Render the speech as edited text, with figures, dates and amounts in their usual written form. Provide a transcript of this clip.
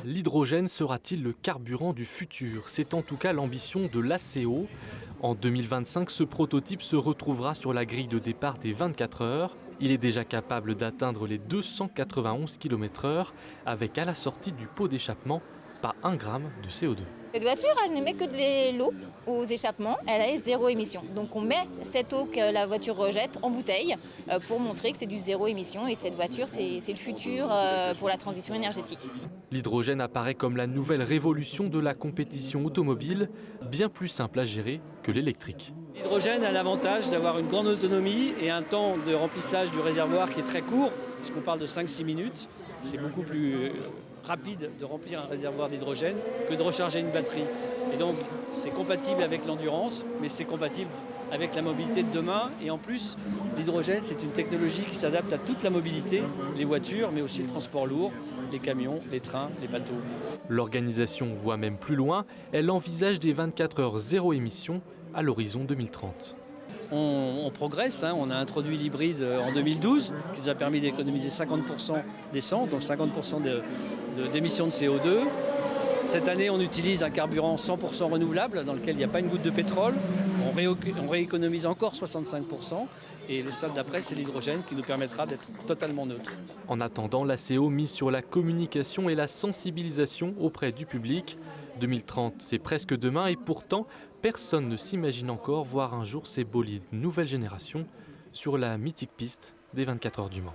L'hydrogène sera-t-il le carburant du futur? C'est en tout cas l'ambition de l'ACO. En 2025, ce prototype se retrouvera sur la grille de départ des 24 heures. Il est déjà capable d'atteindre les 291 km/h avec à la sortie du pot d'échappement pas 1 gramme de CO2. Cette voiture, elle n'émet que de l'eau aux échappements, elle a zéro émission. Donc on met cette eau que la voiture rejette en bouteille pour montrer que c'est du zéro émission et cette voiture, c'est le futur pour la transition énergétique. L'hydrogène apparaît comme la nouvelle révolution de la compétition automobile, bien plus simple à gérer que l'électrique. L'hydrogène a l'avantage d'avoir une grande autonomie et un temps de remplissage du réservoir qui est très court, puisqu'on parle de 5-6 minutes. C'est beaucoup plus rapide de remplir un réservoir d'hydrogène que de recharger une batterie. Et donc c'est compatible avec l'endurance, mais c'est compatible avec la mobilité de demain. Et en plus, l'hydrogène, c'est une technologie qui s'adapte à toute la mobilité, les voitures, mais aussi le transport lourd, les camions, les trains, les bateaux. L'organisation voit même plus loin, elle envisage des 24 heures zéro émission à l'horizon 2030. On progresse, on a introduit l'hybride en 2012, qui nous a permis d'économiser 50% d'essence, donc 50% d'émissions de CO2. Cette année, on utilise un carburant 100% renouvelable, dans lequel il n'y a pas une goutte de pétrole. On rééconomise encore 65%. Et le stade d'après, c'est l'hydrogène qui nous permettra d'être totalement neutre. En attendant, l'ACO mise sur la communication et la sensibilisation auprès du public. 2030, c'est presque demain et pourtant, personne ne s'imagine encore voir un jour ces bolides nouvelle génération sur la mythique piste des 24 heures du Mans.